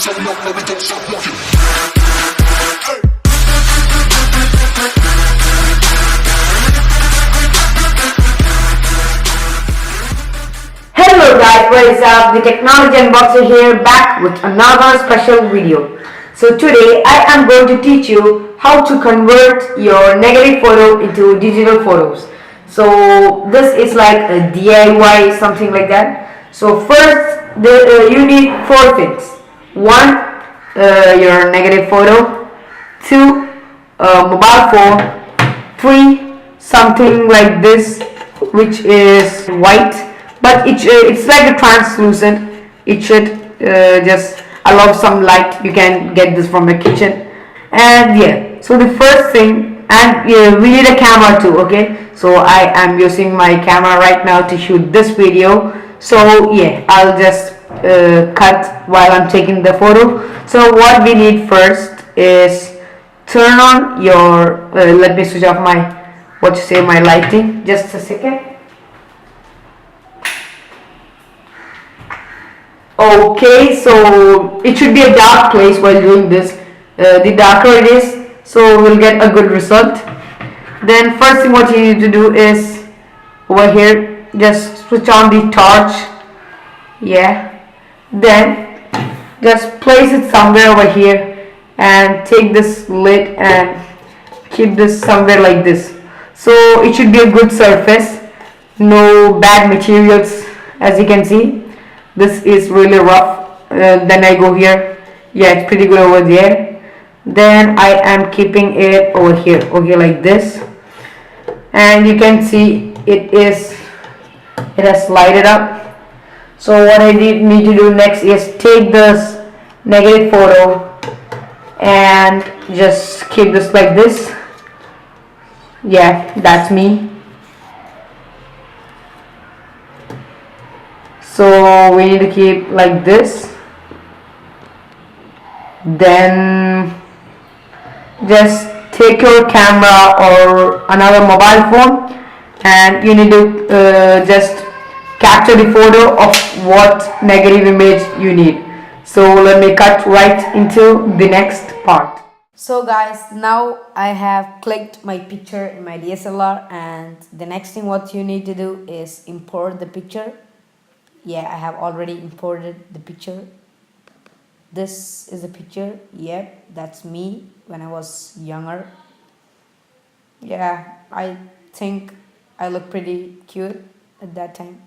Hello guys, what is up? The Technology Unboxer here, back with another special video. So today I am going to teach you how to convert your negative photo into digital photos. So this is like a DIY, something like that. So first you need four things. One, your negative photo. Two, mobile phone. Three, something like this, which is white, but it's like a translucent. It should just allow some light. You can get this from the kitchen. And yeah, so the first thing, and we need a camera too. Okay, so I am using my camera right now to shoot this video. So yeah, I'll just cut while I'm taking the photo. So what we need first is turn on your let me switch off my my lighting. Just a second. Okay, so it should be a dark place while doing this. The darker it is, so we'll get a good result. Then first thing what you need to do is over here, just switch on the torch. Yeah, then just place it somewhere over here and take this lid and keep this somewhere like this. So it should be a good surface, no bad materials. As you can see, this is really rough. Then I go here. Yeah, it's pretty good over there. Then I am keeping it over here, okay, like this. And you can see it has slided up. So what I need to do next is take this negative photo and just keep this like this. Yeah, that's me. So we need to keep like this. Then just take your camera or another mobile phone and you need to just capture the photo of what negative image you need. So let me cut right into the next part. So guys, now I have clicked my picture in my DSLR, and the next thing what you need to do is import the picture. Yeah, I have already imported the picture. This is a picture. Yep, that's me when I was younger. Yeah, I think I look pretty cute at that time.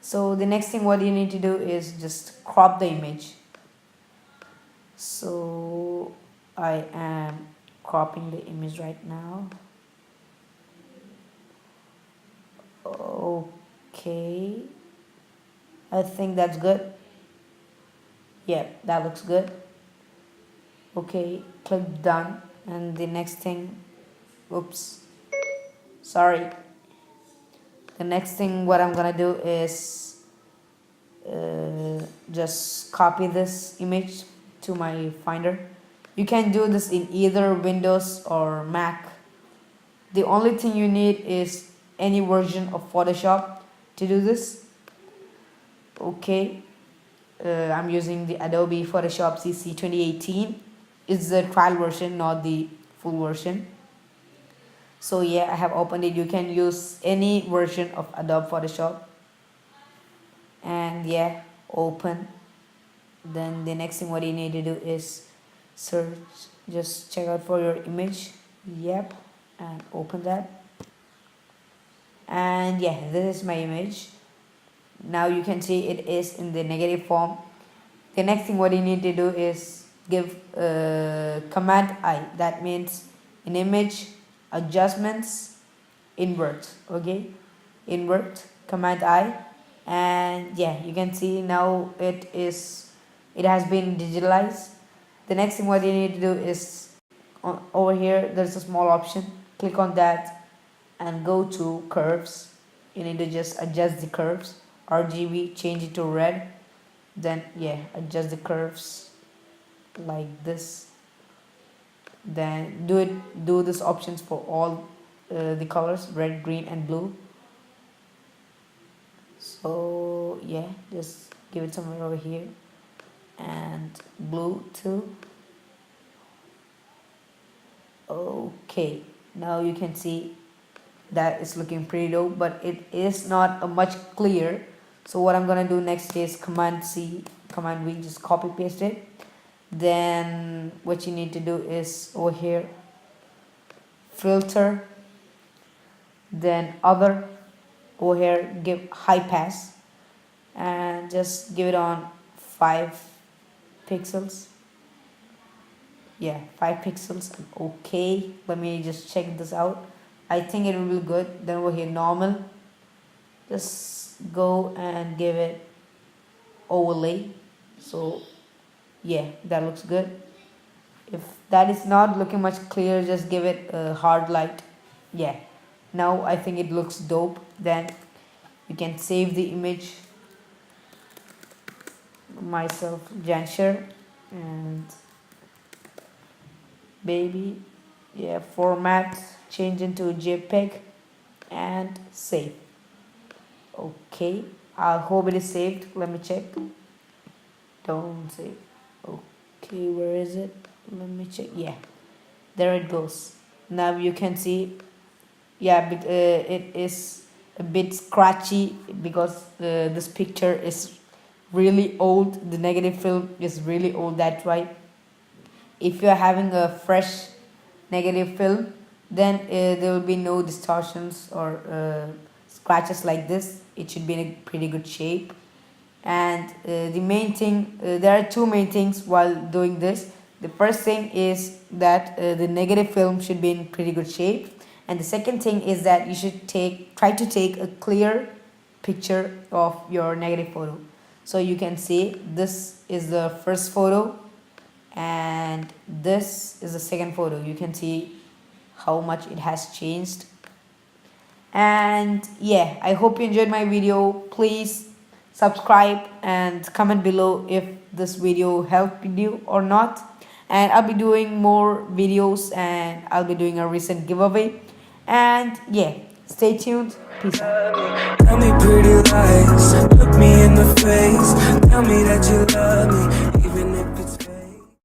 So the next thing what you need to do is just crop the image. So I am cropping the image right now. Okay, I think that's good. Yeah, that looks good. Okay, click done. And the next thing, oops, sorry. The next thing what I'm gonna do is just copy this image to my Finder. You can do this in either Windows or Mac. The only thing you need is any version of Photoshop to do this. Okay, I'm using the Adobe Photoshop CC 2018. It's the trial version, not the full version. So yeah, I have opened it. You can use any version of Adobe Photoshop. And yeah, open. Then the next thing what you need to do is search, just check out for your image. Yep, and open that. And yeah, this is my image. Now you can see it is in the negative form. The next thing what you need to do is give Command I. That means in image adjustments, invert. Okay, invert, Command I. And yeah, you can see now it has been digitalized. The next thing what you need to do is over here there's a small option. Click on that and go to curves. You need to just adjust the curves. RGB, change it to red. Then yeah, adjust the curves like this. Then do this options for all the colors, red, green and blue. So yeah, just give it somewhere over here and blue too. Okay, now you can see that it's looking pretty dope, but it is not a much clear. So what I'm gonna do next is Command C, Command V, just copy paste it. Then what you need to do is over here, filter, then other, over here give high pass, and just give it on 5 pixels. Yeah, 5 pixels. Okay, let me just check this out. I think it will be good. Then over here normal, just go and give it overlay. So yeah, that looks good. If that is not looking much clear, just give it a hard light. Yeah, now I think it looks dope. Then you can save the image, myself Janshir, and baby, yeah, format, change into JPEG and save. Okay, I hope it is saved. Let me check. Don't save. Okay, where is it? Let me check. Yeah, there it goes. Now you can see, yeah, but it is a bit scratchy because this picture is really old. The negative film is really old. That's why if you are having a fresh negative film, then there will be no distortions or scratches like this. It should be in a pretty good shape. And the main thing, there are two main things while doing this. The first thing is that the negative film should be in pretty good shape, and the second thing is that you should try to take a clear picture of your negative photo. So you can see this is the first photo and this is the second photo. You can see how much it has changed. And yeah, I hope you enjoyed my video. Please subscribe and comment below if this video helped you or not. And I'll be doing more videos, and I'll be doing a recent giveaway. And yeah, stay tuned. Peace out. Tell me pretty lies, look me in the face, tell me that you love me.